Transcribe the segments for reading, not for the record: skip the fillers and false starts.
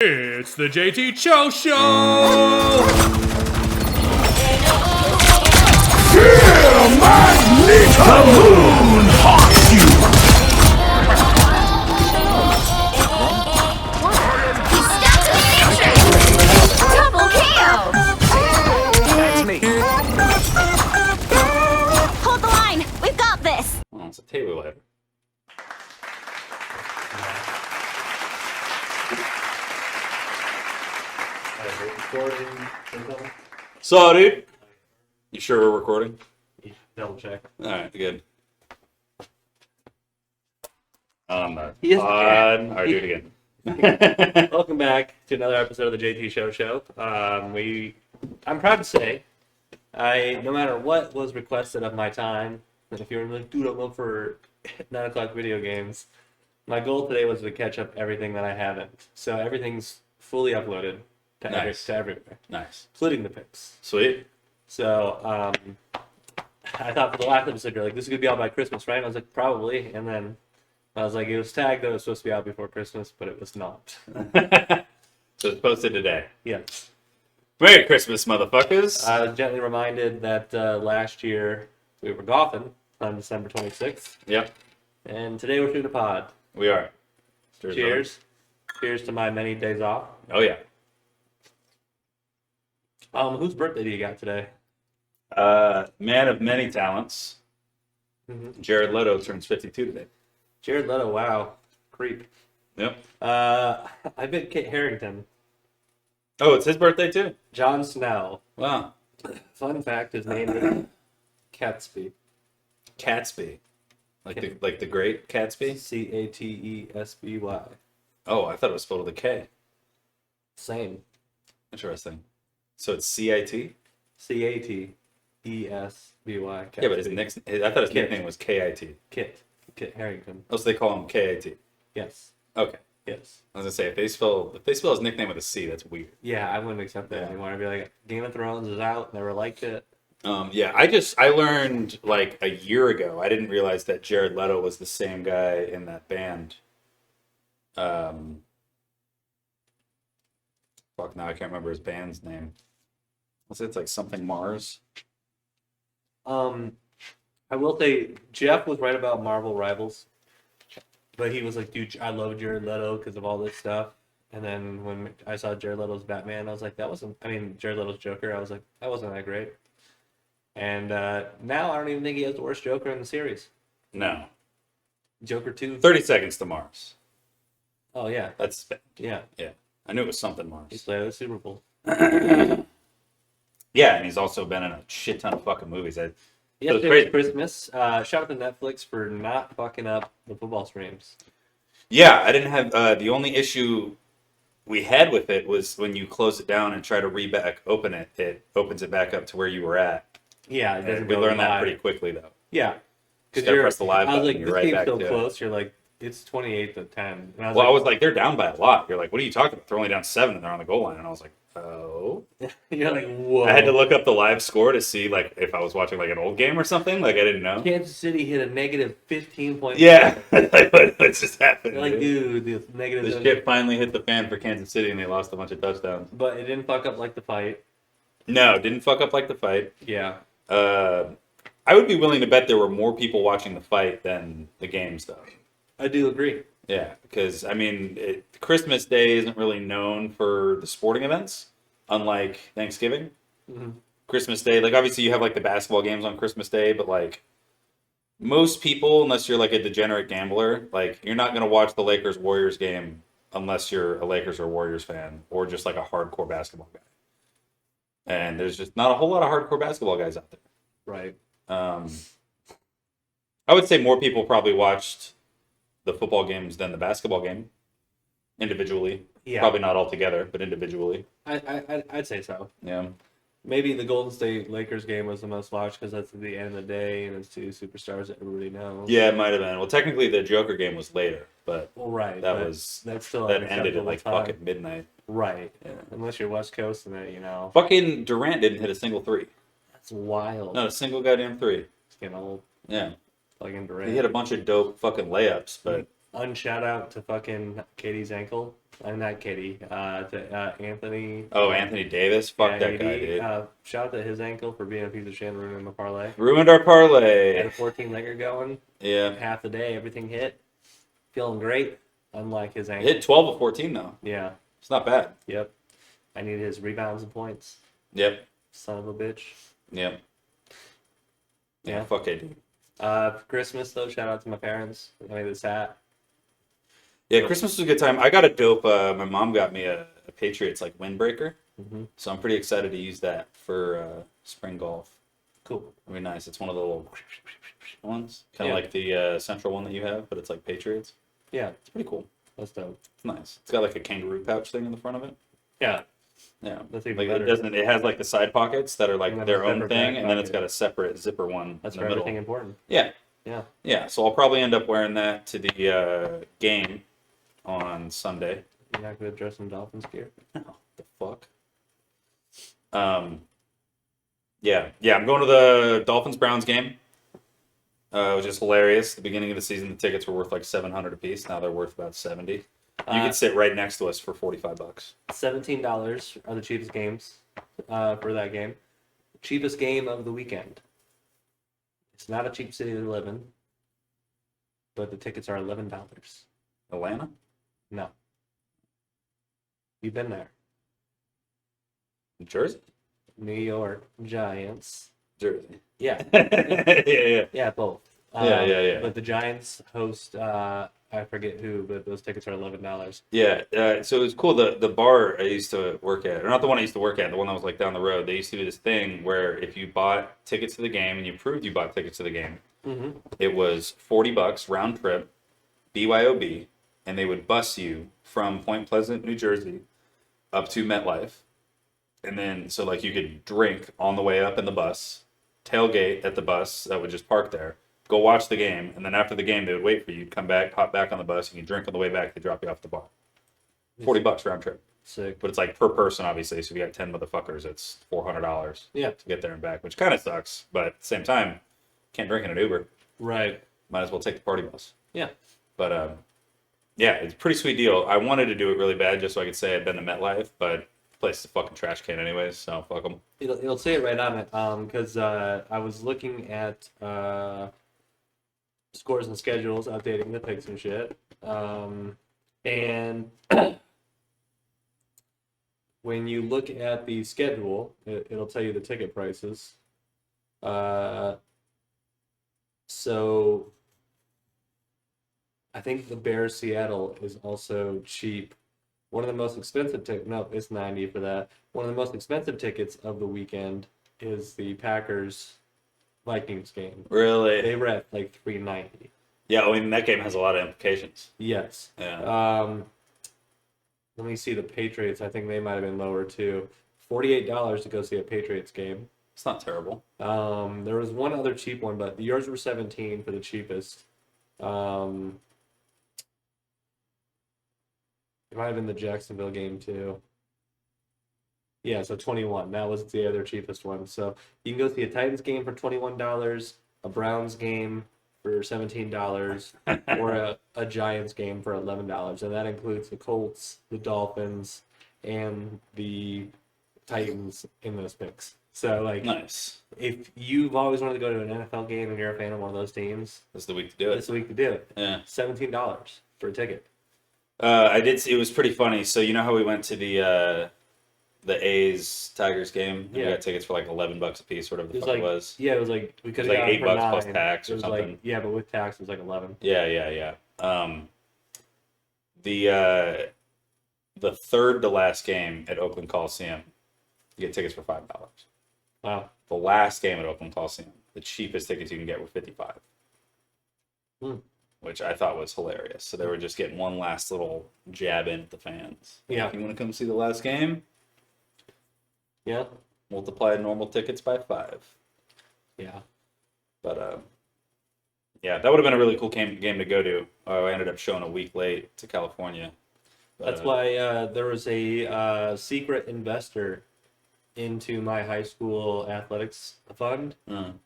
It's the JT Cho Show! Feel Magneto! The moon haunts you! Double kill! That's me. Hold the line! We've got this! Oh, it's a table header. So, dude, you sure we're recording? Double check. All right, good. On the Yes, pod. yeah. All right, do it again. Welcome back to another episode of the JT Show. I'm proud to say, no matter what was requested of my time, and if you were like, dude, I'm up for 9 o'clock video games, my goal today was to catch up everything that I haven't. So everything's fully uploaded to, Nice. to everywhere, Nice. including the pics. Sweet. So I thought for the last episode, you're like, this is going to be out by Christmas, right? And I was like, probably. And then I was like, it was tagged that it was supposed to be out before Christmas, but it was not. So it's posted today. Yes. Merry Christmas, motherfuckers. I was gently reminded that last year we were golfing on December 26th, Yep, and today we're shooting a pod. we are. Cheers. Cheers to my many days off. Oh, yeah. Whose birthday do you got today? Man of many talents. Mhm. Jared Leto turns 52 today. Jared Leto, wow. Creep. Yep. I bet Kit Harington. Oh, it's his birthday, too? Jon Snow. Wow. Fun fact, his name is Catsby. Catsby. Like the great Catsby? Catesby. Oh, I thought it was spelled with a K. Same. Interesting. So it's CIT? Catesby. Yeah, but his I thought his Kit. nickname was KIT. Kit Harington. Oh, so they call him KIT. Yes. Okay. Yes. I was gonna say if they spell his nickname with a C, that's weird. Yeah, I wouldn't accept that Yeah. anymore. I'd be like, Game of Thrones is out. Never liked it. Yeah, I learned like a year ago. I didn't realize that Jared Leto was the same guy in that band. Fuck, now I can't remember his band's name. What's it? It's like something Mars. I will say Jeff was right about Marvel Rivals, but he was like, dude, I love Jared Leto because of all this stuff. And then when I saw Jared Leto's Batman, I was like, Jared Leto's Joker, I was like, that wasn't that great. And now I don't even think he has the worst Joker in the series. No. Joker 2. 30 Seconds to Mars. Oh, yeah. That's Yeah. yeah. I knew it was something He Mars. played at the Super Bowl. Yeah, and he's also been in a shit ton of fucking movies. Yesterday crazy. was Christmas. Shout out to Netflix for not fucking up the football streams. Yeah, I didn't have the only issue we had with it was when you close it down and try to open it, it opens it back up to where you were at. Yeah, it doesn't And we go learned that live. pretty quickly though. Yeah. Just gotta press the live I was button, like, you're this right game's back so to it. close. You're like, it's 28-10. And Well, I was like, they're down by a lot. You're like, what are you talking about? They're only down 7 and they're on the goal line. And I was like, oh. you're like, whoa. I had to look up the live score to see like if I was watching like an old game or something. Like I didn't know. Kansas City hit a negative 15 point. Yeah, like what just happened? You're like, dude? dude, the negative. The shit finally hit the fan for Kansas City and they lost a bunch of touchdowns. But it didn't fuck up like the fight. No, didn't fuck up like the fight. Yeah. I would be willing to bet there were more people watching the fight than the games, though. I do agree. Yeah, because I mean, Christmas Day isn't really known for the sporting events, unlike Thanksgiving. Mhm. Christmas Day, like obviously you have like the basketball games on Christmas Day, but like most people, unless you're like a degenerate gambler, like you're not gonna watch the Lakers Warriors game unless you're a Lakers or Warriors fan or just like a hardcore basketball guy. And there's just not a whole lot of hardcore basketball guys out there. Right. I would say more people probably watched the football games than the basketball game individually. Yeah. Probably not all together, but individually. I'd say so. Yeah. Maybe the Golden State Lakers game was the most watched because that's at the end of the day and it's two superstars that everybody knows. Yeah, it might have been. Well, technically the Joker game was later, but Well, right. that but was that's still that an ended at like acceptable time. fucking midnight. Right. Yeah. Unless you're West Coast and then, Fucking Durant didn't hit a single three. that's wild. Not a single goddamn three. It's getting old. Yeah. Fucking Durant. He hit a bunch of dope fucking layups, but unshout out to fucking Katie's ankle. I'm not Katie. To Anthony. Oh, Anthony Davis. Fuck Yeah, that guy, AD. dude. Shout out to his ankle for being a piece of shit and ruining the parlay. Ruined our Had a parlay. 14-legger going. Yeah. Half the day, everything hit. Feeling great. Unlike his ankle. Hit 12 of 14 though. Yeah. It's not bad. Yep. I need his rebounds and points. Yep. Son of a bitch. Yep. Yeah. Yeah. Fuck AD. For Christmas though, shout out to my parents. I made this hat. Yeah, Christmas was a good time. I got a dope. My mom got me a Patriots like windbreaker, so I'm pretty excited to use that for spring golf. Cool. It'll be nice. It's one of the little ones, kind of Yeah. like the central one that you have, but it's like Patriots. Yeah, It's pretty cool. that's dope. It's nice. It's got like a kangaroo pouch thing in the front of it. Yeah, Yeah, that's even like better. it doesn't. It has like the side pockets that are like And then their a own separate thing, back and then it's pocket. got a separate zipper one That's in for the middle. everything important. Yeah, Yeah. yeah. So I'll probably end up wearing that to the game on Sunday. You're not gonna dress in Dolphins gear. The fuck? Yeah, I'm going to the Dolphins-Browns game. It was just hilarious. The beginning of the season, the tickets were worth like $700 a piece. Now they're worth about 70. You could sit right next to us for $45. $17 are the cheapest games for that game. Cheapest game of the weekend. It's not a cheap city to live in, but the tickets are $11. Atlanta? No. You've been there. Jersey? New York Giants. Jersey. Yeah. yeah. Yeah, both. Yeah. But the Giants host, I forget who, but those tickets are $11. Yeah, so it was cool. The bar I used to work at, or not the one I used to work at, the one that was like down the road, they used to do this thing where if you bought tickets to the game and you proved you bought tickets to the game, it was $40 round trip, BYOB, and they would bus you from Point Pleasant, New Jersey, up to MetLife. And then, so like you could drink on the way up in the bus, tailgate at the bus that would just park there, go watch the game, and then after the game, they would wait for you. You'd come back, hop back on the bus, you can drink on the way back, they drop you off the bar. $40 round trip. Sick. But it's like per person, obviously. So if you got 10 motherfuckers, it's $400 Yeah. to get there and back, which kind of sucks. But at the same time, can't drink in an Uber. Right. Might as well take the party bus. Yeah. But yeah, it's a pretty sweet deal. I wanted to do it really bad just so I could say I'd been to MetLife, but the place is a fucking trash can anyways, so fuck them. It'll say it right on it. Because I was looking at scores and schedules, updating the picks and shit. And when you look at the schedule, it'll tell you the ticket prices. So I think the Bears Seattle is also cheap. One of the most expensive tickets, no, it's 90 for that. One of the most expensive tickets of the weekend is the Packers Vikings game. Really? They were at like $390. Yeah, I mean, that game has a lot of implications. Yes. Yeah. Let me see the Patriots. I think they might have been lower too. $48 to go see a Patriots game. It's not terrible. There was one other cheap one, but yours were 17 for the cheapest. It might have been the Jacksonville game too. Yeah, so 21. That was the other cheapest one. So you can go see a Titans game for $21, a Browns game for $17, or a Giants game for $11. And that includes the Colts, the Dolphins, and the Titans in those picks. So like, Nice. if you've always wanted to go to an NFL game and you're a fan of one of those teams, This is the week to do it. this is the week to do it. Yeah. $17 for a ticket. I did see, it was pretty funny. So you know how we went to the A's Tigers game? And Yeah. We got tickets for like $11 a piece, whatever the fuck it was. Yeah, it was like we could have like got it for $8 plus $9. tax or It was something. Like, yeah, but with tax it was like 11. Yeah. The third to last game at Oakland Coliseum, you get tickets for $5. Wow. The last game at Oakland Coliseum, the cheapest tickets you can get were $55, which I thought was hilarious. So they were just getting one last little jab in at the fans. Yeah. If you want to come see the last game, Yeah. multiply normal tickets by 5. Yeah. But yeah, that would have been a really cool game to go to. I ended up showing a week late to California. But, That's why there was a secret investor into my high school athletics fund,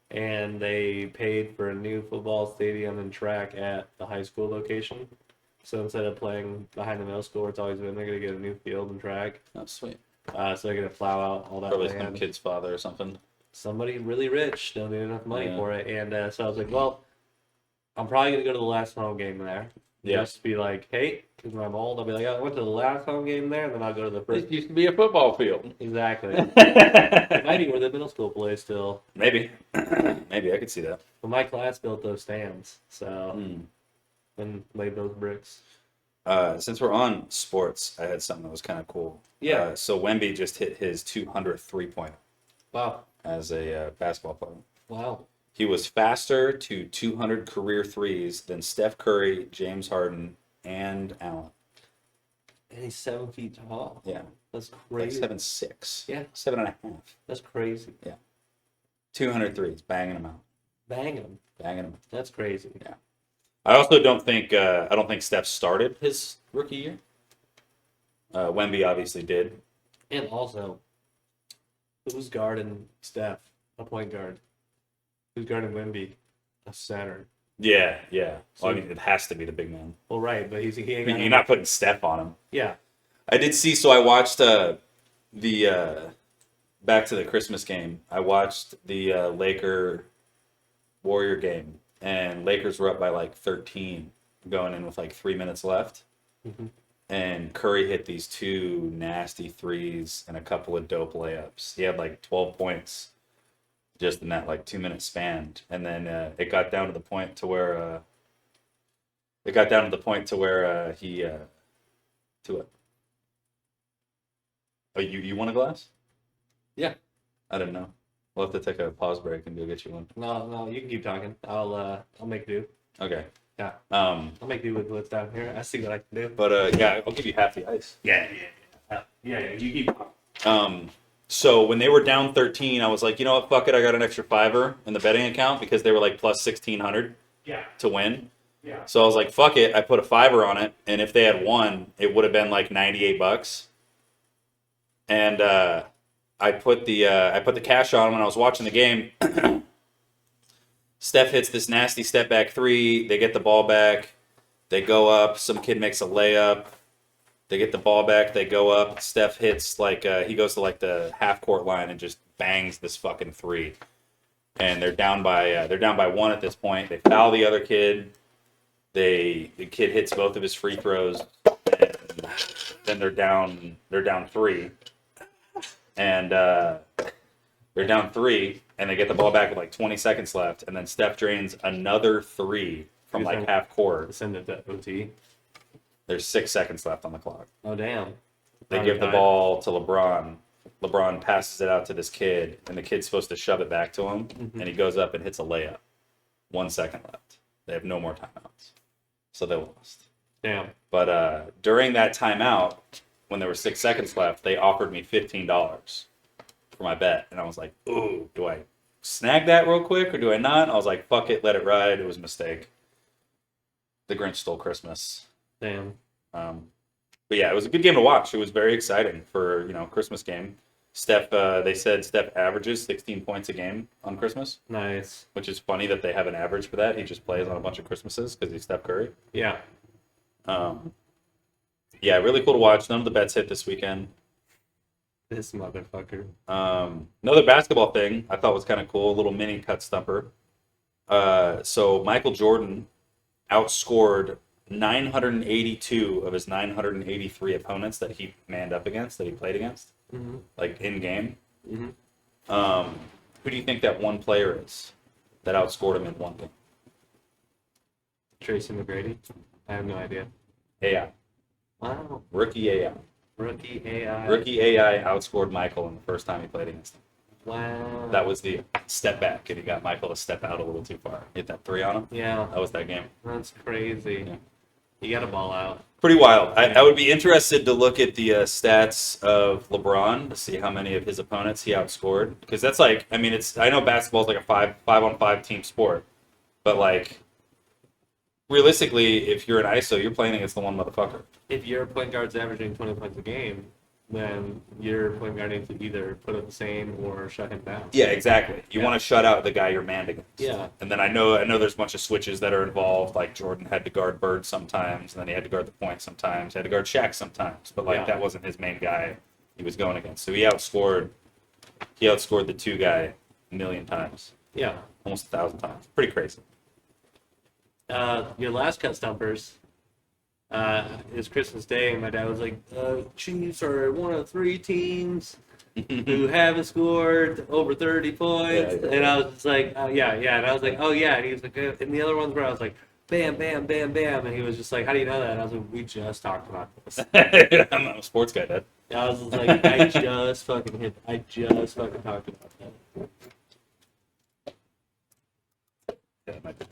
and they paid for a new football stadium and track at the high school location. So instead of playing behind the middle school where it's always been, they're going to get a new field and track. Oh, sweet. So they're going to plow out all that Probably some land. kid's father or something. Somebody really rich donated enough money Yeah. for it. And so I was like, well, I'm probably going to go to the last home game there. Yeah. Just be like, hey, because when I'm old, I'll be like, I went to the last home game there, and then I'll go to the first. It used to be a football field. Exactly. It might be where the middle school plays still. Maybe. Maybe I could see that. But my class built those stands, so Hmm. and laid those bricks. Since we're on sports, I had something that was kind of cool. Yeah. So Wemby just hit his 200th three-pointer Wow. as a basketball player. Wow. He was faster to 200 career threes than Steph Curry, James Harden, and Allen. And he's 7 feet tall. Yeah. That's Like crazy. 7'6". Yeah. 7.5. That's crazy. 200 threes, banging them out. Bang him. Banging them out. That's crazy. I also don't think Steph started his rookie year. Wemby obviously did. And also, who's guarding Steph? A point guard. Who's guarding Wemby? A center. Yeah. Well, So- I mean, it has to be the big man. Well, right, but he ain't But got you're not putting Steph on him. Yeah. I did see. So I watched the back to the Christmas game. I watched the Laker Warrior game, and Lakers were up by like 13 going in with like 3 minutes left. Mhm. And Curry hit these two nasty threes and a couple of dope layups. He had like 12 points just in that like 2 minute span. And then it got down to the point to where he to it. Oh, you want a glass? Yeah. I didn't know. We'll have to take a pause break and go get you one. No, you can keep talking. I'll make do. Okay. Yeah. I'll make do with what's down here. I see what I can do. But yeah, I'll give you half the ice. Yeah. You keep. So when they were down 13, I was like, you know what, fuck it, I got an extra $5 in the betting account because they were like plus 1,600 Yeah. to win. Yeah. So I was like, fuck it, I put a $5 on it, and if they had won, it would have been like $98. And I put the cash on them when I was watching the game. Steph hits this nasty step back three. They get the ball back. They go up. Some kid makes a layup. They get the ball back. They go up. Steph hits he goes to like the half court line and just bangs this fucking three. And they're down by one at this point. They foul the other kid. The kid hits both of his free throws. And then they're down three. And they're down three, and they get the ball back with like 20 seconds left, and then Steph drains another three from like half court. Send it to OT. There's 6 seconds left on the clock. Oh damn. They give the ball to LeBron. LeBron passes it out to this kid, and the kid's supposed to shove it back to him, and he goes up and hits a layup. 1 second left. They have no more timeouts, so they lost. Damn. But during that timeout, when there were 6 seconds left, they offered me $15 for my bet. And I was like, ooh, do I snag that real quick or do I not? I was like, fuck it, let it ride. It was a mistake. The Grinch stole Christmas. Damn. But yeah, it was a good game to watch. It was very exciting for, Christmas game. They said Steph averages 16 points a game on Christmas, Nice. which is funny that they have an average for that. He just plays on a bunch of Christmases because he's Steph Curry. Yeah. Yeah, really cool to watch. None of the bets hit this weekend. This motherfucker. Another basketball thing I thought was kind of cool, a little mini cut stumper. So Michael Jordan outscored 982 of his 983 opponents that he manned up against, that he played against, like in game. Who do you think that one player is that outscored him in one game? Tracy McGrady. I have no idea. AI. Wow. Rookie AI. Rookie AI. Rookie AI outscored Michael in the first time he played against him. Wow. That was the step back, and he got Michael to step out a little too far. Hit that three on him. Yeah. That was that game. That's crazy. Yeah. You got to ball out. Pretty wild. I would be interested to look at the stats of LeBron to see how many of his opponents he outscored. Because that's like, I mean, I know basketball is like a 5-on-5 team sport, but like, realistically, if you're an ISO, you're playing against the one motherfucker. If your point guard's averaging 20 points a game, then your point guard needs to either put up the same or shut him down. Yeah, exactly. You Yeah. want to shut out the guy you're manned against. Yeah. And then I know there's a bunch of switches that are involved. Like Jordan had to guard Bird sometimes, and then he had to guard the point sometimes. He had to guard Shaq sometimes, but like Yeah. that wasn't his main guy he was going against. So he outscored the two guy a million times, Yeah. almost 1,000 times. Pretty crazy. Your last cut stumpers is Christmas Day, and my dad was like, Chiefs are one of 3 teams who haven't scored over 30 points. Yeah. And I was just like, yeah. And I was like, oh, yeah. And he was like, and the other ones where I was like, bam, bam, bam, bam. And he was just like, how do you know that? And I was like, we just talked about this. I'm not a sports guy, Dad. And I was just like, I just fucking talked about that. Yeah, it might be.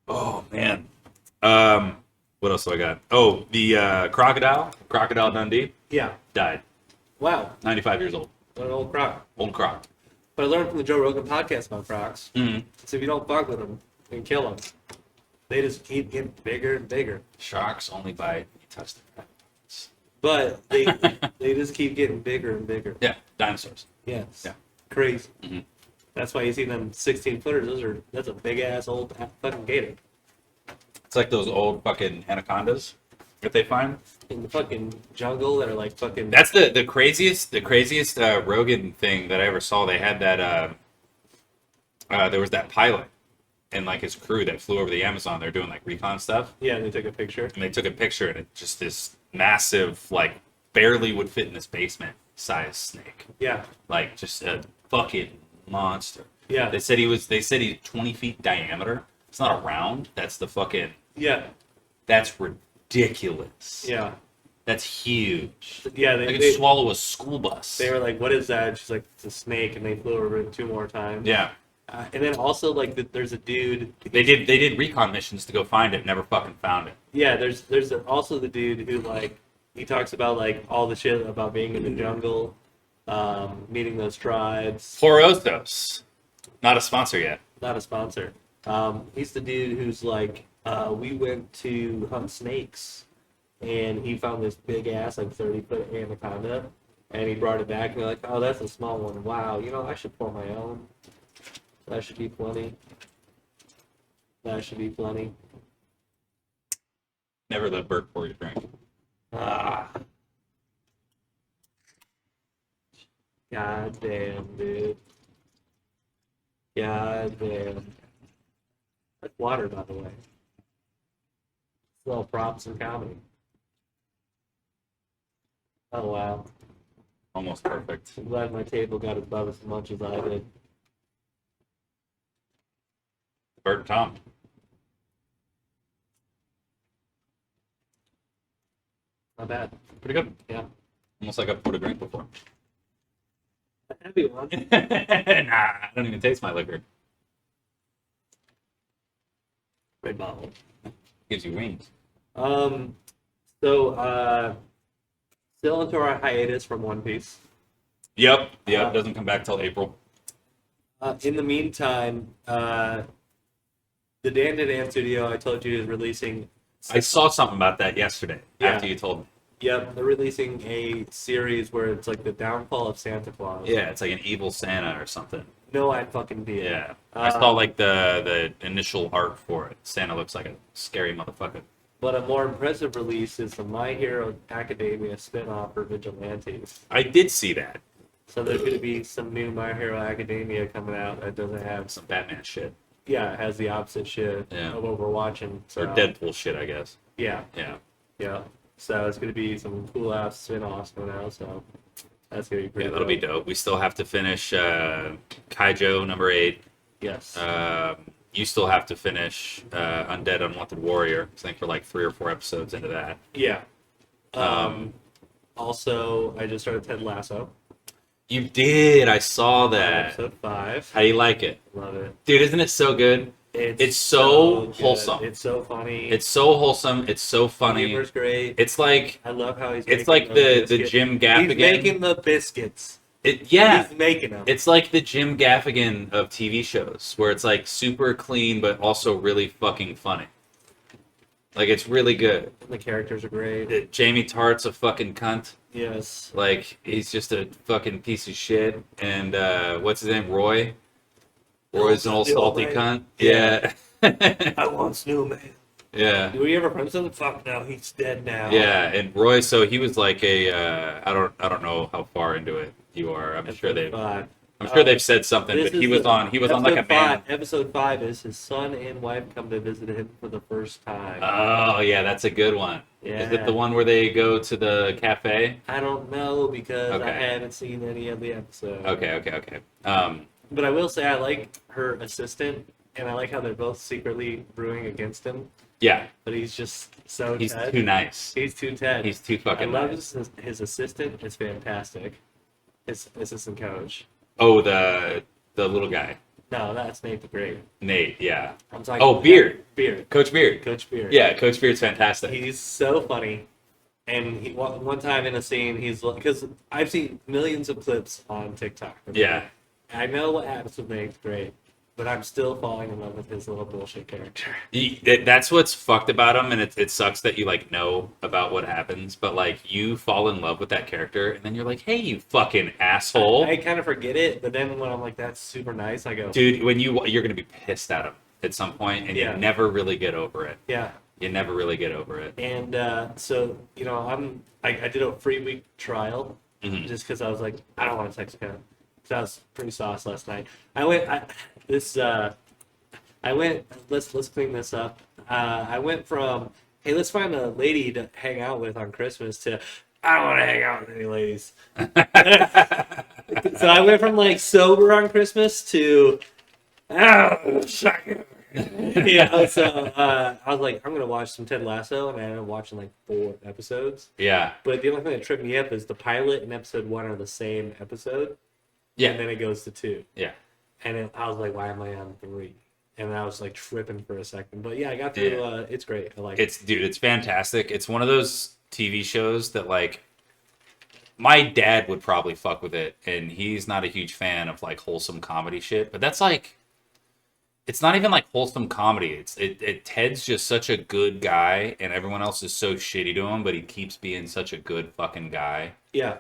Oh man. What else do I got? Oh, the Crocodile Dundee Yeah. died. Wow. 95 years old. What an old croc. Old croc. But I learned from the Joe Rogan podcast about crocs. Mm-hmm. So if you don't fuck with them and kill them, they just keep getting bigger and bigger. Sharks only bite when you touch them. But they just keep getting bigger and bigger. Yeah, dinosaurs. Yes. Yeah. Crazy. Mhm. That's why you see them 16 footers. That's a big ass old fucking gator It's like those old fucking anacondas that they find. in the fucking jungle that are like fucking. That's the craziest Rogan thing that I ever saw. They had that there was that pilot and like his crew that flew over the Amazon. They're doing like recon stuff, Yeah, they took a picture. and they took a picture, and it's just this massive, like barely would fit in this basement size snake, Yeah. like just a fucking monster. Yeah. They said he's 20 feet diameter. It's not a round. That's the fucking. Yeah. That's ridiculous. Yeah. That's huge. Yeah. They could They swallow a school bus. were like, "What is that?" She's like, "It's a snake," and they flew over it 2 more times. Yeah. And then also like there's a dude. They did recon missions to go find it, never fucking found it. Yeah, there's also the dude who like he talks about like all the shit about being in the jungle, meeting those tribes. Florostos. Not a sponsor yet. Not a sponsor. He's the dude who's like, we went to hunt snakes, and he found this big ass like 30-foot anaconda, and he brought it back, and they're like, oh, that's a small one. Wow, I should pour my own. That should be plenty. That should be plenty. Never let Bert pour your drink. Ah. God damn, dude. God damn. That's water, by the way. Little props and comedy. Oh, wow. Almost perfect. I'm glad my table got above as much as I did. Bert and Tom. Not bad. Pretty good. Yeah. Almost like I've poured a drink before. A heavy one. Nah, I don't even taste my liquor. Red bottle. Gives you wings. So, still into our hiatus from One Piece. Yep. Doesn't come back till April. In the meantime, the Dan to Dan Studio I told you is releasing. I saw something about that yesterday Yeah. after you told me. Yep, they're releasing a series where it's like the downfall of Santa Claus. Yeah, it's like an evil Santa or something. No, I fucking did. Yeah. I saw like the initial art for it. Santa looks like a scary motherfucker. But a more impressive release is the My Hero Academia spin-off for Vigilantes. I did see that. So there's going to be some new My Hero Academia coming out that doesn't have Some Batman shit. Yeah, it has the opposite shit Yeah. of what we're watching. So, Or Deadpool shit, I guess. Yeah, Yeah. yeah. So it's going to be some cool ass spin-offs coming out. So that's going to be pretty. Yeah, that'll be dope. We still have to finish Kaijo number 8. Yes. You still have to finish Undead Unwanted Warrior. I think we're like 3 or 4 episodes into that. Yeah. Um, Also, I just started Ted Lasso. You did. I saw that. Episode 5. How do you like it? Love it. Dude, isn't it so good? It's so good. wholesome. It's so funny. It's so wholesome. It's so funny. Humor's great. It's like I love how he's. it's making like those the biscuits. Jim He's Gaffigan. making the biscuits. Yeah. He's making them. It's like the Jim Gaffigan of TV shows, where it's like super clean but also really fucking funny. Like, it's really good. The characters are great. Jamie Tartt's a fucking cunt. Yes. Like, he's just a fucking piece of shit. And what's his name? Roy? Roy's an old The old salty man. cunt. Yeah. I once knew a man. Yeah. Were you ever friends with him? Fuck no, he's dead now. Yeah, and Roy, so he was like a I don't know how far into it you are. I'm sure they've said something, but he was on like a band. Episode 5 is his son and wife come to visit him for the first time. Oh yeah, that's a good one. Yeah. Is it the one where they go to the cafe? I don't know because I Okay. haven't seen any of the episodes. Okay. But I will say I like her assistant, and I like how they're both secretly brewing against him. Yeah, But he's just so he's Ted. too nice. He's too Ted. He's too I fucking love nice. his assistant. It's fantastic. His assistant coach. Oh, the little guy, No, that's Nate the Great. Nate. Yeah. I'm talking. Oh, Beard. Beard. Coach Beard. Coach Beard. Yeah, Coach Beard's fantastic. He's so funny. And one time in a scene, he's because I've seen millions of clips on TikTok. Yeah. I know what happens with Nate's Great, but I'm still falling in love with his little bullshit character. That's what's fucked about him, and it sucks that you like know about what happens, but like you fall in love with that character, and then you're like, "Hey, you fucking asshole!" I kind of forget it, but then when I'm like, "That's super nice," I go, Dude, when you're gonna be pissed at him at some point, and Yeah. you never really get over it. "Yeah." You never really get over it. And so I did a free week trial Mhm. just because I was like, I don't want to text him. So I was pretty sauce last night. I went. Let's clean this up. I went from, hey, let's find a lady to hang out with on Christmas to, I don't want to hang out with any ladies. So I went from like sober on Christmas to, oh, suck it. Yeah. So I was like, I'm gonna watch some Ted Lasso, and I ended up watching like 4 episodes. Yeah. But the only thing that tripped me up is the pilot and episode 1 are the same episode. Yeah. And then it goes to 2. Yeah. And I was like, why am I on 3? And I was like tripping for a second. But yeah, I got through. Yeah. It's great. I like it. It's fantastic. It's one of those TV shows that like my dad would probably fuck with it, and he's not a huge fan of like wholesome comedy shit. But that's like, it's not even like wholesome comedy. Ted's just such a good guy, and everyone else is so shitty to him, but he keeps being such a good fucking guy. Yeah.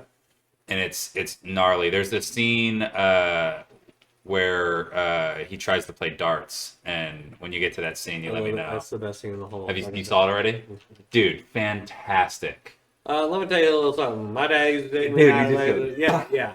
And it's gnarly. There's this scene where he tries to play darts, and when you get to that scene, you let me know. That's the best thing in the whole. Have you saw it already? Dude, fantastic. Let me tell you a little something. My dad used to date me. Dude, you just go, Yeah.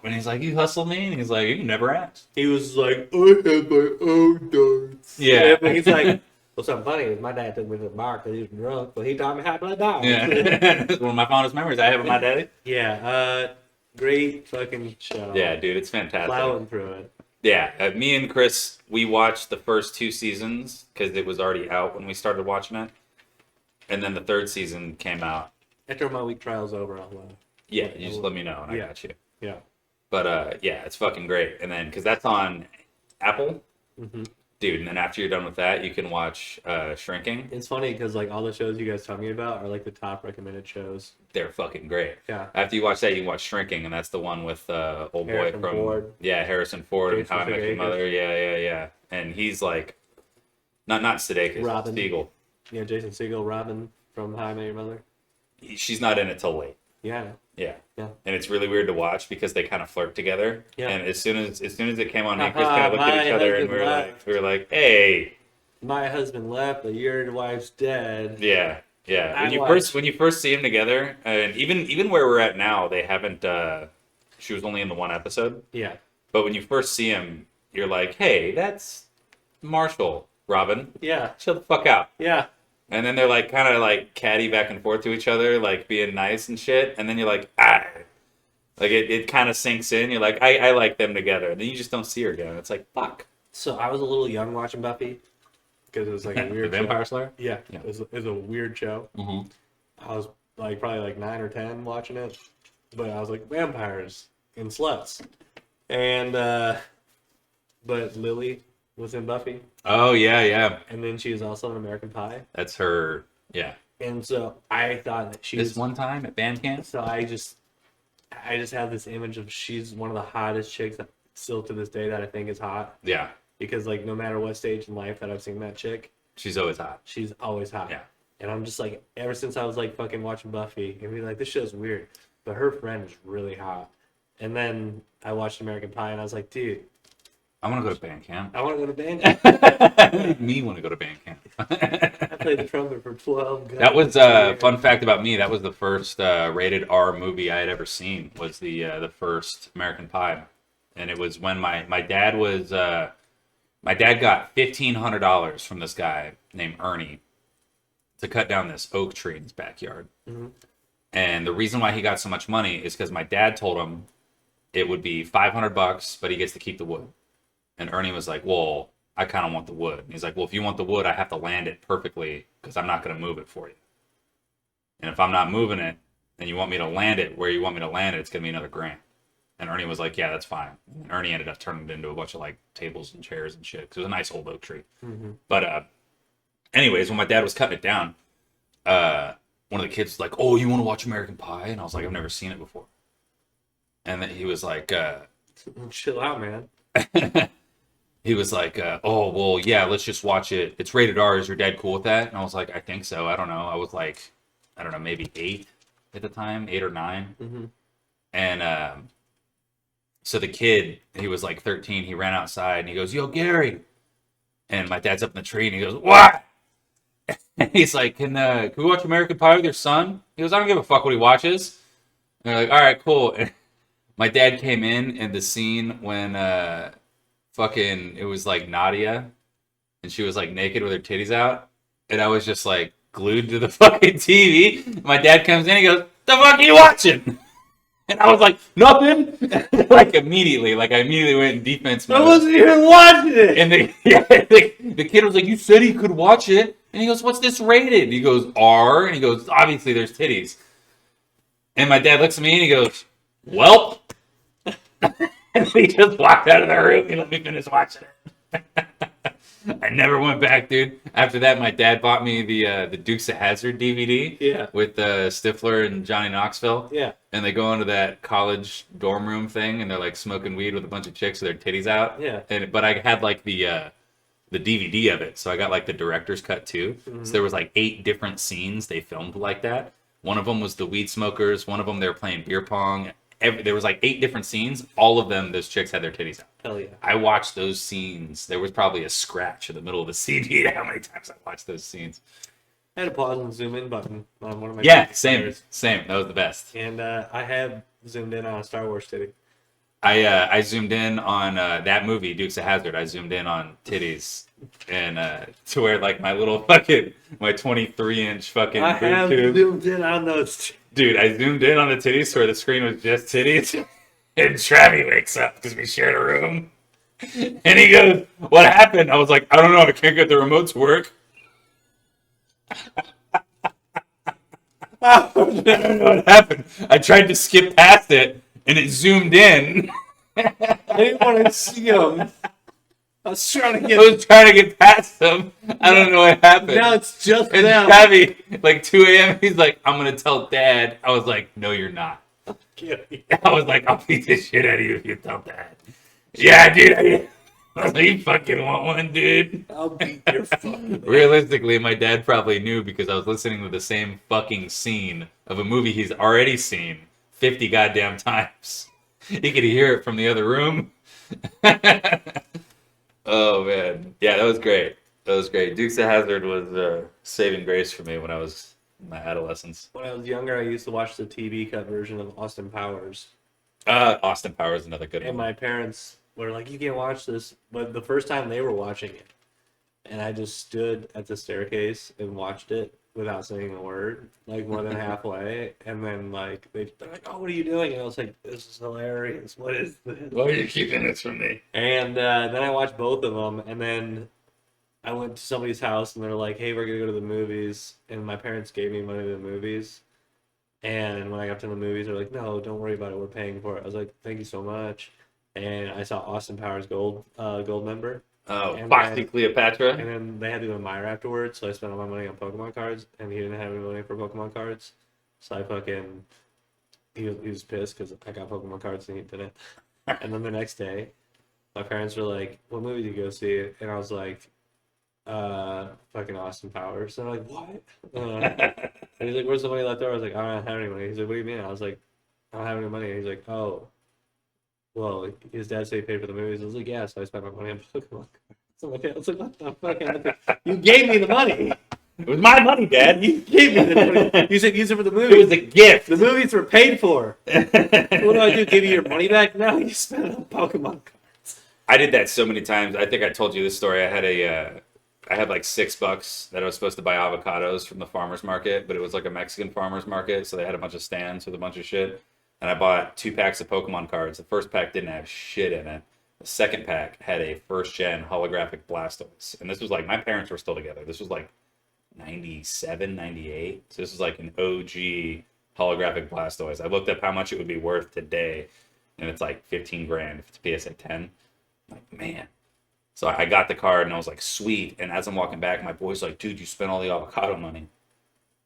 When he's like, "You hustle me," and he's like, "You never asked." He was like, I had my own darts. Yeah. But he's like, well, something funny is my dad took me to the bar because he was drunk, but he taught me how to play darts. Yeah, it's one of my fondest memories I have of my daddy. Yeah. Great fucking show. Yeah, dude, it's fantastic. Plowing through it. Yeah, me and Chris, we watched the first 2 seasons because it was already out when we started watching it, and then the 3rd season came out. After my week trial's over, I'll Yeah, you just let me know, and I Yeah. got you. yeah. But yeah, it's fucking great. And then because that's on Apple, Mm-hmm. dude. And then after you're done with that, you can watch Shrinking. It's funny because like all the shows you guys tell me about are like the top recommended shows. They're fucking great. Yeah. After you watch that, you can watch Shrinking, and that's the one with old Harrison boy from Ford. Harrison Ford and Jason How I Met Your Sudeikis. Mother. Yeah. And he's like, not Sudeikis, Robin. Spiegel. Yeah, Jason Segel, Robin from How I Met Your Mother. She's not in it till late. Yeah. Yeah. Yeah. And it's really weird to watch because they kind of flirt together. Yeah. And as soon as it came on, me and Chris Haha, kind of looked at each my other and husband we were like, hey. My husband left, but your wife's dead. Yeah. I When you watched- first see them together, and even where we're at now, they haven't. She was only in the 1 episode, Yeah. but when you first see him, you're like, hey, that's Marshall, Robin. Yeah. Chill the fuck out. Yeah. And then they're like kind of like catty back and forth to each other, like being nice and shit. And then you're like, like it kind of sinks in. You're like, I like them together. And then you just don't see her again. It's like, fuck. So I was a little young watching Buffy because it was like a The weird Vampire show. Slayer. Yeah. Yeah. It was a weird show. Mm-hmm. I was like probably like 9 or 10 watching it, but I was like vampires and sluts, and but Lily was in Buffy, Oh yeah. and then she was also in American Pie, That's her. Yeah. and so I thought that she This was. one time at band camp. So I just have this image of she's one of the hottest chicks that still to this day that I think is hot Yeah. because like no matter what stage in life that I've seen that chick, She's always hot. She's always hot. Yeah. And I'm just like, ever since I was like fucking watching Buffy, and be like, this show's weird, but her friend is really hot. And then I watched American Pie, and I was like, dude, I want to go to band camp. I want to go to band camp. Me want to go to band camp. I played the trumpet for 12. That was a fun fact about me. That was the first rated R movie I had ever seen. Was the first American Pie, and it was when my dad was my dad got $1,500 from this guy named Ernie to cut down this oak tree in his backyard. Mm-hmm. And the reason why he got so much money is because my dad told him it would be $500, but he gets to keep the wood. And Ernie was like, well, I kind of want the wood. And he's like, well, if you want the wood, I have to land it perfectly because I'm not going to move it for you. And if I'm not moving it and you want me to land it where you want me to land it, it's going to be another $1,000. And Ernie was like, yeah, that's fine. And Ernie ended up turning it into a bunch of like tables and chairs and shit because it was a nice old oak tree. Mm-hmm. But anyways, when my dad was cutting it down, one of the kids was like, oh, you want to watch American Pie? And I was like, I've never seen it before. And then he was like, chill out, man. he was like, oh, well, yeah, let's just watch it. It's rated R. Is your dad cool with that? And I was like, I think so. I don't know. I was like, I don't know, maybe 8 at the time, 8 or 9. Mm-hmm. And so the kid, he was like 13. He ran outside and he goes, yo, Gary. And my dad's up in the tree and he goes, what? And he's like, can we watch American Pie with your son? He goes, I don't give a fuck what he watches. And they're like, all right, cool. And my dad came in the scene when fucking, it was like Nadia and she was like naked with her titties out. And I was just like glued to the fucking TV. My dad comes in, he goes, the fuck are you watching? And I was like, nothing. Like immediately, I immediately went in defense mode. I wasn't even watching it. And the kid was like, you said he could watch it. And he goes, what's this rated? He goes, R. And he goes, obviously there's titties. And my dad looks at me and he goes, well. And he just walked out of the room. He let me finish watching it. I never went back, dude. After that, my dad bought me the Dukes of Hazzard DVD. Yeah. With Stifler and Johnny Knoxville. Yeah. And they go into that college dorm room thing, and they're like smoking weed with a bunch of chicks with their titties out. Yeah. But I had like the DVD of it, so I got like the director's cut too. Mm-hmm. So there was like 8 different scenes they filmed like that. One of them was the weed smokers. One of them they were playing beer pong. There was like 8 different scenes. All of them, those chicks had their titties out. Hell yeah. I watched those scenes. There was probably a scratch in the middle of the CD. How many times I watched those scenes? I had a pause and zoom in button on one of my Yeah, computers. same. That was the best. And I have zoomed in on a Star Wars titty. I zoomed in on that movie, Dukes of Hazzard. I zoomed in on titties and to where like my little fucking my 23-inch fucking I have boob tube. zoomed in on those. Dude, I zoomed in on the titties to where the screen was just titties. And Travi wakes up because we shared a room. And he goes, what happened? I was like, I don't know. I can't get the remote to work. I don't know what happened. I tried to skip past it and it zoomed in. I didn't want to see them. I was trying to I was trying to get past them. I don't know what happened. Now it's just And them. Travi, like 2 a.m., he's like, I'm going to tell Dad. I was like, no, you're not. I was like, I'll beat the shit out of you if you tell Dad. Yeah, dude. I was like, you fucking want one, dude. I'll beat your fucking. Realistically, my dad probably knew because I was listening to the same fucking scene of a movie he's already seen 50 goddamn times. He could hear it from the other room. Oh, man. Yeah, that was great. That was great. Dukes of Hazzard was saving grace for me when I was in my adolescence. When I was younger, I used to watch the TV cut version of Austin Powers. Austin Powers is another good And one. my parents were like, you can't watch this. But the first time they were watching it, and I just stood at the staircase and watched it without saying a word, like more than halfway. And then like they're like, oh, what are you doing? And I was like, this is hilarious. What is this? Why are you keeping this from me? And then I watched both of them, and then I went to somebody's house, and they're like, "Hey, we're gonna go to the movies," and my parents gave me money to the movies. And when I got to the movies, they're like, "No, don't worry about it. We're paying for it." I was like, "Thank you so much." And I saw Austin Powers Gold member, Oh, And Foxy then- Cleopatra? and then they had to go to Meyer afterwards, so I spent all my money on Pokemon cards, and he didn't have any money for Pokemon cards, so I fucking he was pissed because I got Pokemon cards and he didn't. And then the next day, my parents were like, "What movie did you go see?" And I was like, fucking Austin Powers. And I'm like, what? And he's like, where's the money left over? I was like, I don't have any money. He's like, what do you mean? I was like, I don't have any money. And he's like, oh, well, his dad said he paid for the movies. I was like, yeah, so I spent my money on Pokemon. So I was like, what the fuck? You gave me the money. It was my money, Dad. You gave me the money. You said use it for the It movies. was a gift. The movies were paid for. What do I do? Give you your money back? No, you spent it on Pokemon cards. I did that so many times. I think I told you this story. I had like $6 that I was supposed to buy avocados from the farmer's market, but it was like a Mexican farmer's market, so they had a bunch of stands with a bunch of shit. And I bought 2 packs of Pokemon cards. The first pack didn't have shit in it. The second pack had a first-gen holographic Blastoise. And this was like, my parents were still together. This was like 97, 98. So this was like an OG holographic Blastoise. I looked up how much it would be worth today, and it's like 15 grand if it's PSA 10. I'm like, man. So I got the card, and I was like, sweet. And as I'm walking back, my boy's like, dude, you spent all the avocado money.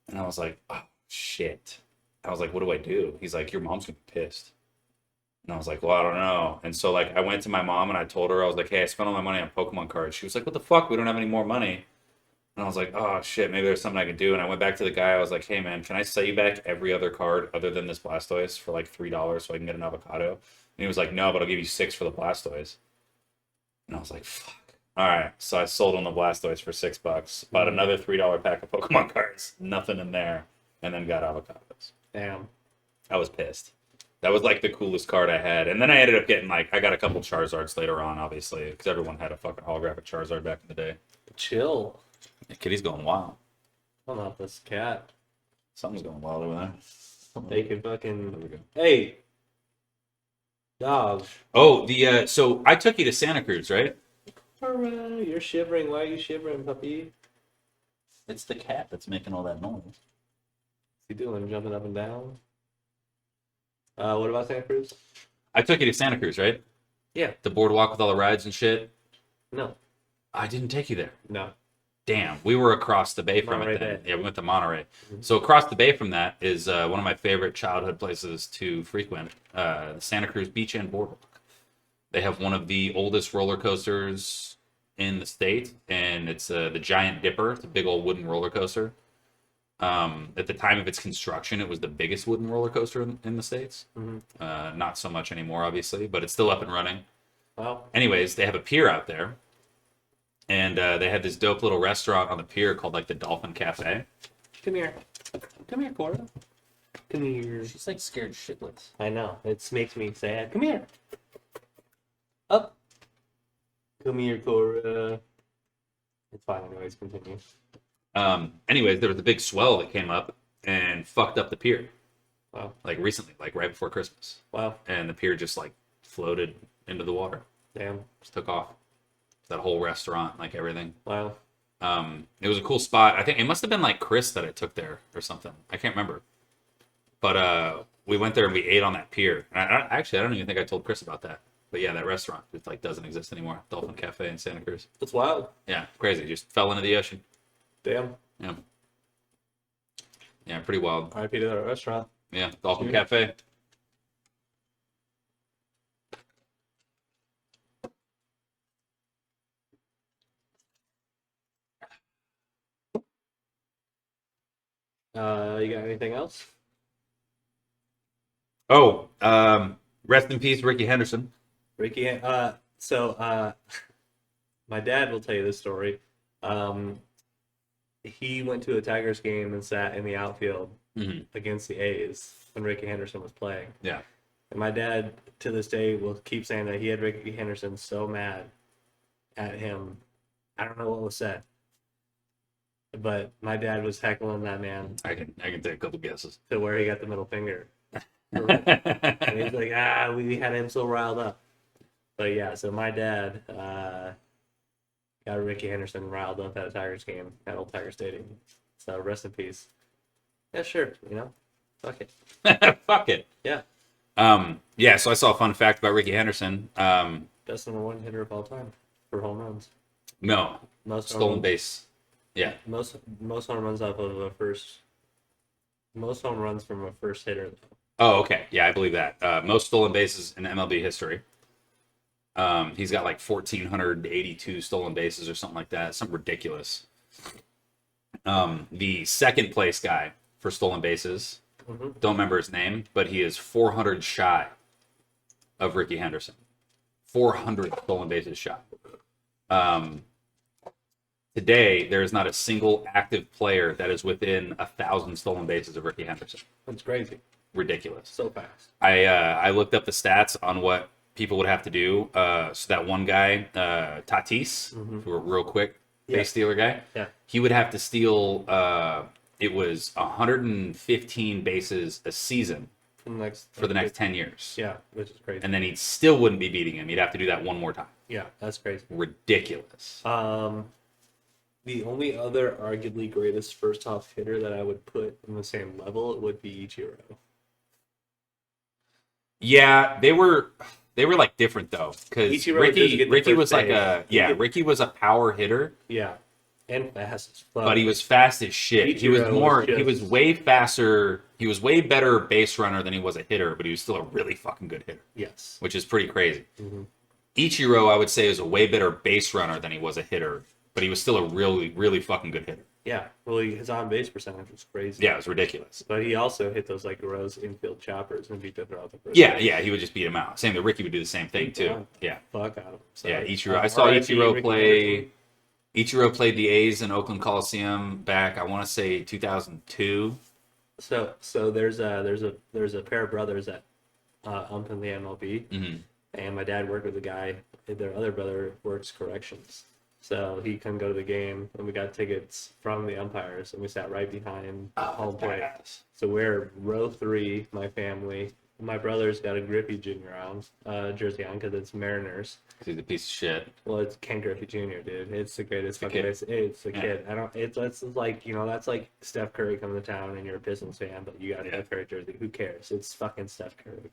And I was like, oh, shit. I was like, what do I do? He's like, your mom's gonna be pissed. And I was like, well, I don't know. And so like I went to my mom and I told her, I was like, hey, I spent all my money on Pokemon cards. She was like, what the fuck? We don't have any more money. And I was like, oh shit, maybe there's something I can do. And I went back to the guy. I was like, hey man, can I set you back every other card other than this Blastoise for like $3 so I can get an avocado? And he was like, no, but I'll give you 6 for the Blastoise. And I was like, fuck. All right. So I sold him the Blastoise for $6. Bought another $3 pack of Pokemon cards. Nothing in there. And then got avocados. Damn. I was pissed. That was like the coolest card I had. And then I ended up getting like, I got a couple Charizards later on, obviously, because everyone had a fucking holographic Charizard back in the day. Chill. The kitty's going wild. I'm not this cat. Something's going wild over there. They can There we fucking. go. Hey. Dog. Oh, so I took you to Santa Cruz, right? Hooray, you're shivering. Why are you shivering, puppy? It's the cat that's making all that noise. What's he doing? Jumping up and down? What about Santa Cruz? I took you to Santa Cruz, right? Yeah. The boardwalk with all the rides and shit. No. I didn't take you there. No. Damn, we were across the bay from Monterey it then. Bay. Yeah, we went to Monterey. So across the bay from that is one of my favorite childhood places to frequent, the Santa Cruz Beach End Boardwalk. They have one of the oldest roller coasters in the state, and it's the Giant Dipper. It's a big old wooden roller coaster. At the time of its construction, it was the biggest wooden roller coaster in the States. Not so much anymore, obviously, but it's still up and running. Wow. Anyways, they have a pier out there. And they had this dope little restaurant on the pier called like the Dolphin Cafe. Come here. Come here, Cora. Come here. She's like scared shitless. I know. It makes me sad. Come here. Up. Come here, Cora. It's fine, anyways. Continue. Anyways, there was a big swell that came up and fucked up the pier. Wow. Like recently, like right before Christmas. Wow. And the pier just like floated into the water. Damn. Just took off. That whole restaurant, like everything. Wow. It was a cool spot. I think it must have been like Chris that I took there or something. I can't remember. But we went there and we ate on that pier. And actually, I don't even think I told Chris about that. But yeah, that restaurant, it like doesn't exist anymore. Dolphin Cafe in Santa Cruz. That's wild. Yeah, crazy. Just fell into the ocean. Damn. Yeah. Yeah, pretty wild. RIP to that restaurant. Yeah, Dolphin Sure. Cafe. You got anything else? Oh, rest in peace, Ricky Henderson. Ricky, my dad will tell you this story. He went to a Tigers game and sat in the outfield against the A's when Ricky Henderson was playing. Yeah. And my dad, to this day, will keep saying that he had Ricky Henderson so mad at him. I don't know what was said, but my dad was heckling that man I can take a couple guesses. to where he got the middle finger. And he's like, we had him so riled up. But yeah, so my dad got Ricky Henderson riled up at a Tigers game at Old Tiger Stadium. So rest in peace. Yeah, sure. Fuck it. Fuck it. Yeah. Yeah, so I saw a fun fact about Ricky Henderson. Best number one hitter of all time for home runs. No, Most stolen home, base. Yeah. Most home runs off of a first. Most home runs from a first hitter. Oh, okay. Yeah, I believe that. Most stolen bases in MLB history. He's got like 1,482 stolen bases or something like that. Something ridiculous. The second place guy for stolen bases, don't remember his name, but he is 400 shy of Ricky Henderson. 400 stolen bases shy. Today, there is not a single active player that is within 1,000 stolen bases of Ricky Henderson. That's crazy. Ridiculous. So fast. I looked up the stats on what people would have to do. So that one guy, Tatis, who a real quick base stealer guy, he would have to steal. It was 115 bases a season for the next 10 years. Yeah, which is crazy. And then he still wouldn't be beating him. He'd have to do that one more time. Yeah, that's crazy. Ridiculous. The only other arguably greatest first off hitter that I would put in the same level would be Ichiro. Yeah, they were like different though, because Ricky was like Ricky was a power hitter. Yeah, and fast as fuck. But he was fast as shit. He was way faster. He was way better base runner than he was a hitter, but he was still a really fucking good hitter. Yes, which is pretty crazy. Ichiro, I would say, is a way better base runner than he was a hitter, but he was still a really, really fucking good hitter. Yeah, well, his on base percentage was crazy. Yeah, it was ridiculous. But he also hit those like gross infield choppers and beat them throughout the first. Yeah, he would just beat him out. Same that Ricky would do the same thing too. Yeah, fuck out of him. So, yeah, Ichiro. I saw Ichiro play. Ichiro played the A's in Oakland Coliseum back, I want to say 2002. So there's a pair of brothers that ump in the MLB, and my dad worked with a guy. Their other brother works corrections. So he couldn't go to the game, and we got tickets from the umpires, and we sat right behind home plate. So we're row 3, my family. My brother's got a Griffey Jr. on, jersey on, because it's Mariners. He's a piece of shit. Well, it's Ken Griffey Jr., dude. It's the greatest fucking base. It's a kid. It's like, that's like Steph Curry coming to town, and you're a Pistons fan, but you got a Steph Curry jersey. Who cares? It's fucking Steph Curry.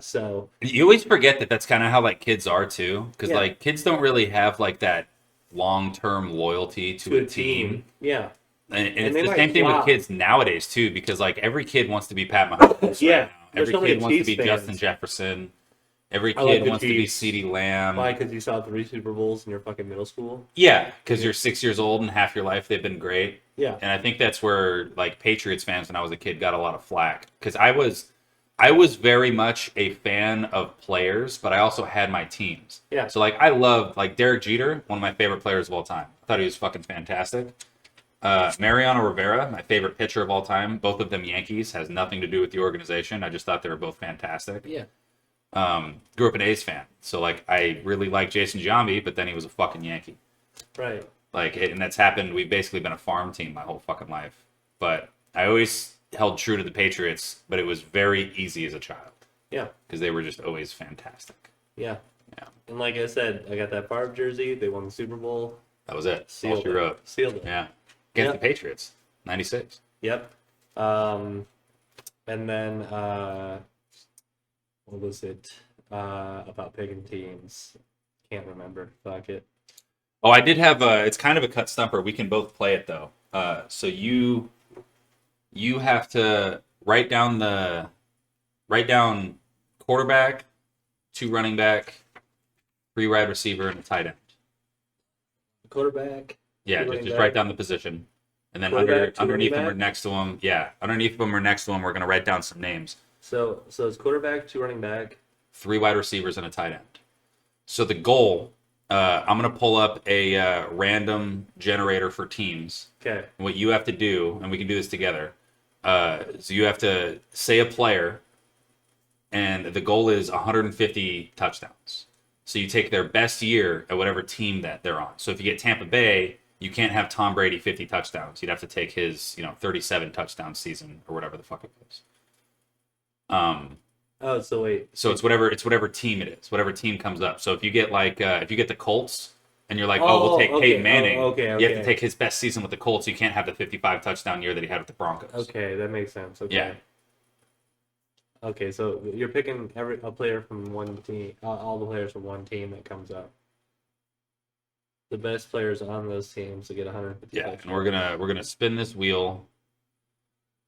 So you always forget that that's kind of how like kids are too, because like kids don't really have like that long-term loyalty to a team. Yeah. And it's the same thing with kids nowadays too, because like every kid wants to be Pat Mahomes. Yeah. Right now. Every kid wants to be Justin Jefferson. Every kid wants to be CeeDee Lamb. Why? Because you saw 3 Super Bowls in your fucking middle school? Yeah, because you're 6 years old and half your life they've been great. Yeah. And I think that's where like Patriots fans when I was a kid got a lot of flack. Because I was very much a fan of players, but I also had my teams. Yeah. So like I loved like Derek Jeter, one of my favorite players of all time. I thought he was fucking fantastic. Mariano Rivera, my favorite pitcher of all time. Both of them Yankees, has nothing to do with the organization. I just thought they were both fantastic. Yeah. Grew up an A's fan, so like I really liked Jason Giambi, but then he was a fucking Yankee. Right. Like, and that's happened. We've basically been a farm team my whole fucking life. But I always held true to the Patriots, but it was very easy as a child. Yeah. Because they were just always fantastic. Yeah. Yeah. And like I said, I got that Favre jersey. They won the Super Bowl. That was it. Sealed all she wrote. Sealed it. Yeah. Against the Patriots. 96. Yep. And then what was it about picking teams? Can't remember. Fuck it. Oh, I did have it's kind of a cut stumper. We can both play it though. So you have to write down quarterback, 2 running back, 3 wide receiver, and a tight end. Quarterback. Yeah, just write down the position, and then underneath them or next to them. Yeah, underneath them or next to them, we're gonna write down some names. So it's quarterback, 2 running back, 3 wide receivers, and a tight end. So the goal, I'm gonna pull up a random generator for teams. Okay. And what you have to do, and we can do this together. So you have to say a player, and the goal is 150 touchdowns. So you take their best year at whatever team that they're on. So if you get Tampa Bay, you can't have Tom Brady 50 touchdowns. You'd have to take his, 37 touchdown season or whatever the fuck it was. Oh, so wait. So it's whatever team it is, whatever team comes up. So if you get if you get the Colts and you're like, we'll take Peyton Manning, you have to take his best season with the Colts. You can't have the 55 touchdown year that he had with the Broncos. Okay, that makes sense. Okay. Yeah. Okay, so you're picking a player from one team, all the players from one team that comes up. The best players on those teams to get 150. Yeah, and we're gonna spin this wheel.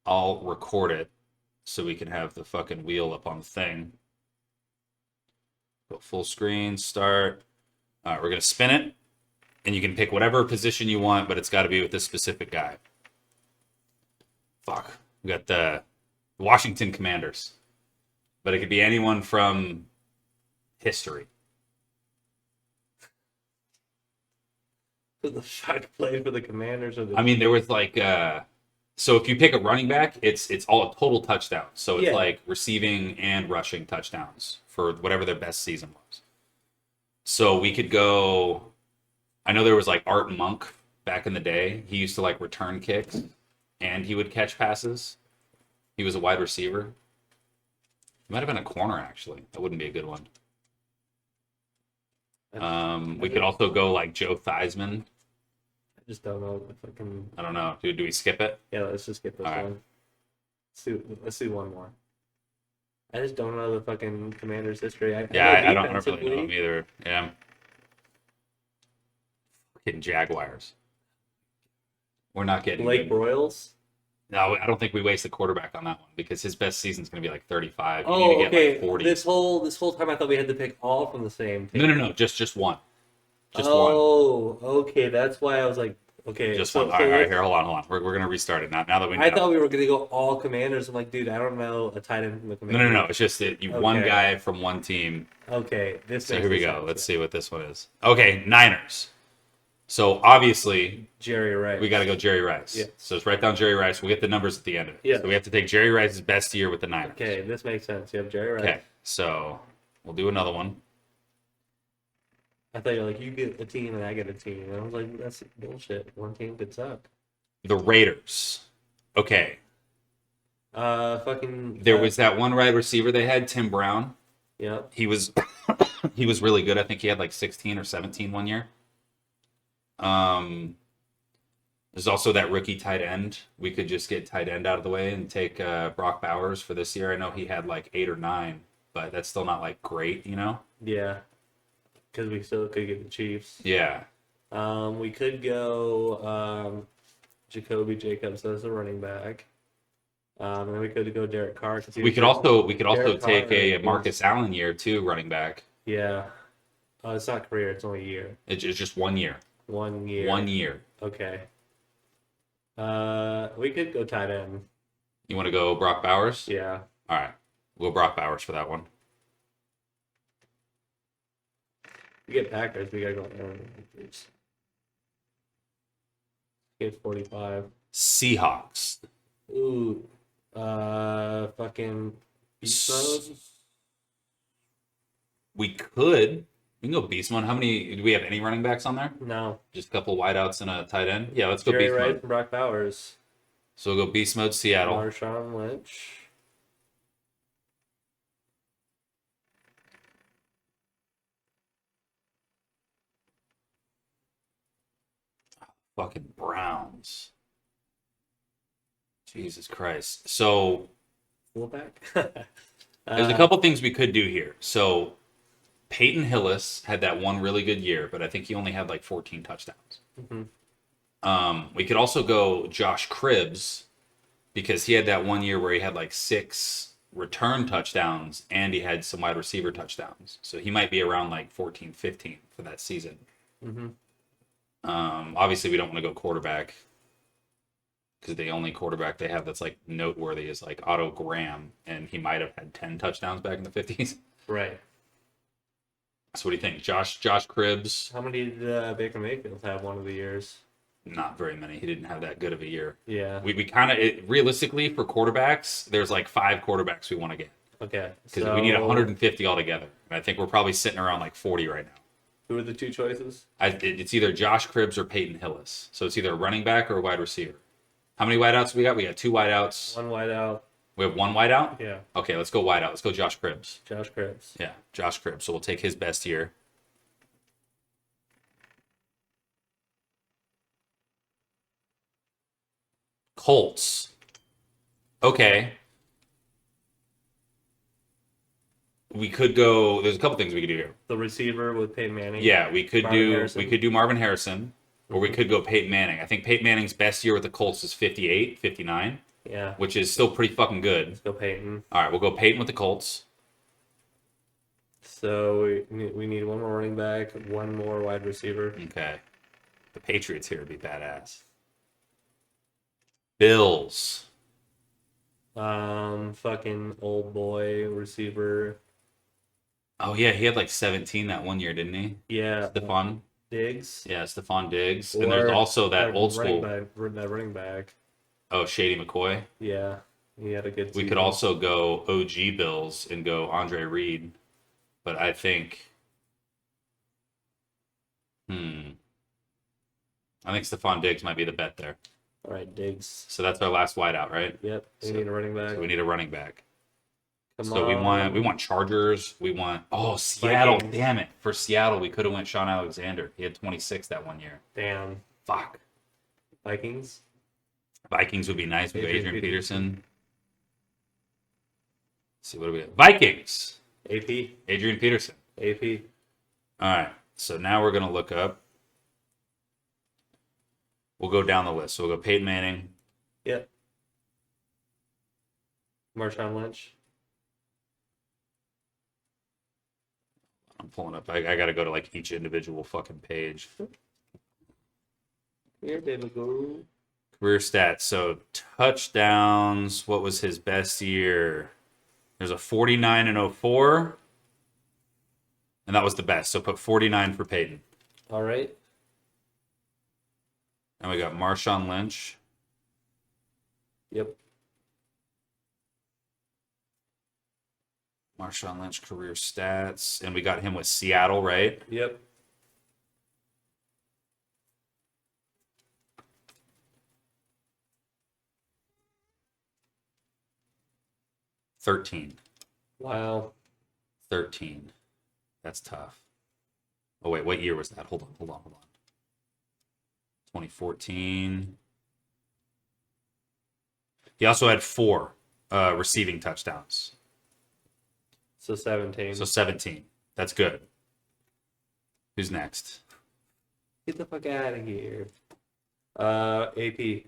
I'll record it so we can have the fucking wheel up on the thing. Go full screen, start. All right, we're going to spin it. And you can pick whatever position you want, but it's got to be with this specific guy. Fuck. We got the Washington Commanders. But it could be anyone from history. Who the fuck played for the Commanders? Or the... I mean, there was like... so if you pick a running back, it's all total touchdowns. So it's Yeah. like receiving and rushing touchdowns for whatever their best season was. So we could go... I know there was like Art Monk back in the day. He used to like return kicks and he would catch passes. He was a wide receiver. He might have been a corner actually. That wouldn't be a good one. We could also go like Joe Theismann. I just don't know if I can. I don't know. Do we skip it? Yeah, let's just get this All right. one. Let's do one more. I just don't know the fucking Commanders' history. I don't really know him either. Yeah. Fucking Jaguars. We're not getting Blake good. Broyles. No, I don't think we waste the quarterback on that one because his best season's going to be like 35. You Oh, need to get okay. like 40. This whole time I thought we had to pick all from the same team. No, just one. Just one. Oh, okay. That's why I was like, okay. Just one. All right, here, hold on. We're going to restart it now that we know. I thought we were gonna go all Commanders. I'm like, dude, I don't know a tight end from the Commanders. No. It's just that you one Okay. guy from one team. Okay, this. So makes here we sense, go. Let's yeah. see what this one is. Okay, Niners. So obviously Jerry Rice. we got to go Jerry Rice. Yeah. So let's write down Jerry Rice. We'll get the numbers at the end of it. Yeah. So we have to take Jerry Rice's best year with the Niners. Okay, this makes sense. You have Jerry Rice. Okay. So we'll do another one. I thought you were like, you get a team and I get a team. And I was like, that's bullshit. One team could suck. The Raiders. Okay. Fucking. There was that one wide receiver they had, Tim Brown. Yep. He was he was really good. I think he had like 16 or 17 one year. There's also that rookie tight end. We could just get tight end out of the way and take Brock Bowers for this year. I know he had like 8 or 9, but that's still not like great, you know? Yeah. Because we still could get the Chiefs. Yeah. We could go Jacoby Jacobs as a running back. And then we could go Derek Carr. We could also Derek take Carr a is- Marcus Allen year too, running back. Yeah. It's not career. It's only a year. It's just 1 year. 1 year. 1 year. Okay. We could go tight end. You want to go Brock Bowers? Yeah. All right. We'll go Brock Bowers for that one. We get Packers. We gotta go Aaron Rodgers. Get 45. Seahawks. Ooh. Fucking beast mode. We could. We can go beast mode. How many? Do we have any running backs on there? No. Just a couple wideouts and a tight end. Yeah, let's go Jerry beast Rice mode. and Brock Bowers. So we'll go beast mode. Seattle. Marshawn Lynch. Fucking Browns. Jesus Christ. So Fullback. there's a couple things we could do here. So Peyton Hillis had that one really good year, but I think he only had like 14 touchdowns. We could also go Josh Cribbs because he had that one year where he had like 6 return touchdowns and he had some wide receiver touchdowns. So he might be around like 14, 15 for that season. Obviously, we don't want to go quarterback because the only quarterback they have that's like noteworthy is like Otto Graham, and he might have had 10 touchdowns back in the 50s. Right. So what do you think? Josh Cribbs? How many did Baker Mayfield have one of the years? Not very many. He didn't have that good of a year. Yeah. We kind of, realistically, for quarterbacks, there's like 5 quarterbacks we want to get. Okay. Because we need 150 altogether. And I think we're probably sitting around like 40 right now. Who are the 2 choices? It's either Josh Cribbs or Peyton Hillis. So it's either a running back or a wide receiver. How many wideouts we got? We got 2 wideouts. One wide out. We have 1 wideout? Yeah. Okay, let's go wideout. Let's go Josh Cribbs. Josh Cribbs. Yeah, Josh Cribbs. So we'll take his best year. Colts. Okay. We could go. There's a couple things we could do here. The receiver with Peyton Manning. Yeah, we could Marvin do. Harrison. We could do Marvin Harrison, or we could go Peyton Manning. I think Peyton Manning's best year with the Colts is 58, 59, Yeah. which is still pretty fucking good. Let's go Peyton. All right, we'll go Peyton with the Colts. So So we need one more running back, one more wide receiver. Okay. The Patriots here would be badass. Bills. Fucking old boy receiver. Oh yeah, he had like 17 that one year, didn't he? Yeah. Stephon. Diggs. Yeah, Stephon Diggs. And there's Or, also that like, old school. that running back. Oh, Shady McCoy. Yeah, he had a good We season. could also go OG Bills and go Andre Reed, but I think, I think Stephon Diggs might be the bet there. All right, Diggs. So that's our last wideout, right? Yep, we So- need a running back. So we need a running back. Come So on. we want Chargers. We want Seattle. Vikings. Damn it! For Seattle, we could have went Sean Alexander. He had 26 that one year. Damn. Fuck. Vikings. Vikings would be nice. We go Adrian Adrian Peterson. Peterson. Let's see what do we got? Vikings. AP. Adrian Peterson. AP. All right. So now we're gonna look up. We'll go down the list. So we'll go Peyton Manning. Yep. Marshawn Lynch. I'm pulling up. I got to go to like each individual fucking page. Here, David, go. Career stats. So touchdowns. What was his best year? There's a 49 and 04. And that was the best. So put 49 for Peyton. All right. And we got Marshawn Lynch. Yep. Marshawn Lynch career stats. And we got him with Seattle, right? Yep. $13. Wow. 13. That's tough. Oh, wait. What year was that? Hold on. 2014. He also had 4 receiving touchdowns. So 17. So 17. That's good. Who's next? Get the fuck out of here. AP.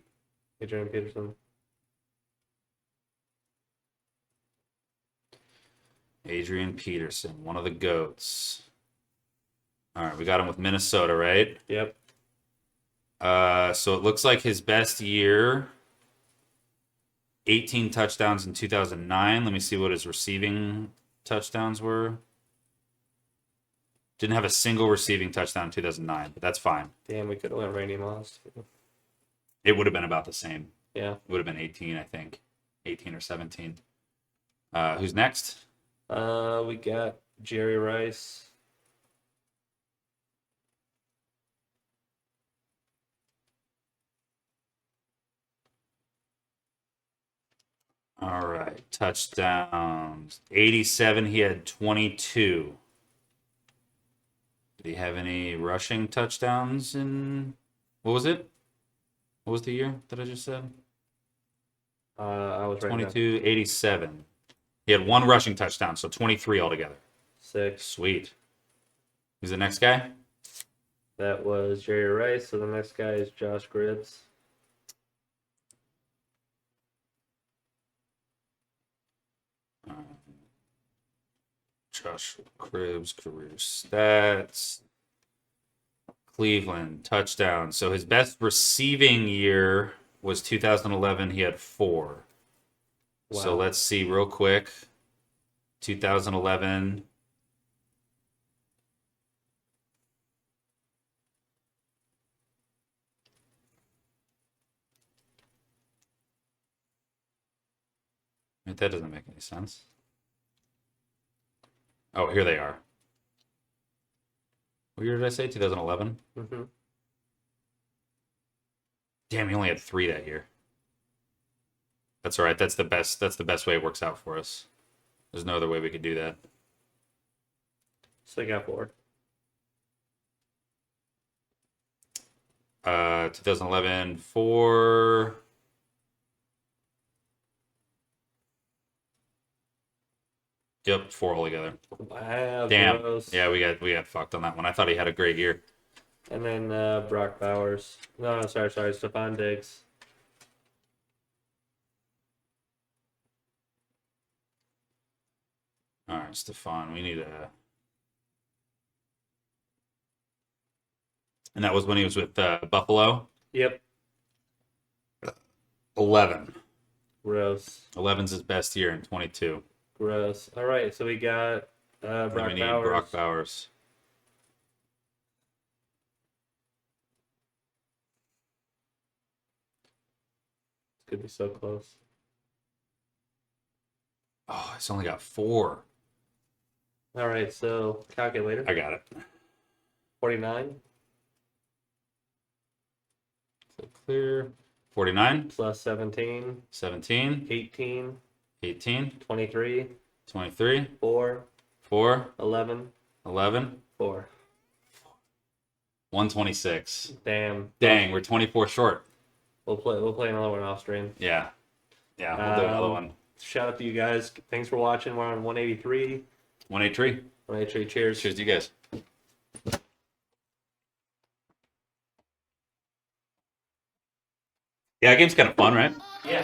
Adrian Peterson. Adrian Peterson, one of the GOATs. All right, we got him with Minnesota, right? Yep. So it looks like his best year, 18 touchdowns in 2009. Let me see what his receiving touchdowns were. Didn't have a single receiving touchdown in 2009, but that's fine. Damn, we could have went Randy Moss. It would have been about the same. Yeah. It would have been 18, I think. 18 or 17. Who's next? We got Jerry Rice. All right, touchdowns. 87, he had 22. Did he have any rushing touchdowns in, what was it? What was the year that I just said? I was right. 22, 87. He had 1 rushing touchdown, so 23 altogether. 6. Sweet. Who's the next guy? That was Jerry Rice. So the next guy is Josh Gribbs. Josh Cribbs, career stats. Cleveland, touchdown. So his best receiving year was 2011. He had 4. Wow. So let's see real quick. 2011. Wait, that doesn't make any sense. Oh, here they are. What year did I say? 2011? Mm-hmm. Damn, he only had 3 that year. That's all right. That's the best way it works out for us. There's no other way we could do that. So they got 4. 2011, 4. Yep, 4 altogether. Wow. Damn. Gross. Yeah, we got fucked on that one. I thought he had a great year. And then Brock Bowers. No, sorry. Stephon Diggs. All right, Stefan, we need a And that was when he was with Buffalo. Yep. 11. Gross. 11's his best year in 22. Gross. All right, so we got Then Brock we need Bowers. Brock Bowers. Could be so close. Oh, it's only got 4. All right, so calculator. I got it. 49 So clear. 49, plus 17, 17, 18, 18, 23, 23, 4, 4, 11, 11, 4. 126. Damn. Dang, we're 24 short. We'll play another one off stream. Yeah. Yeah, we'll do another one. Shout out to you guys. Thanks for watching. We're on 183. 183. 183. Cheers. Cheers to you guys. Yeah, that game's kind of fun, right? Yeah.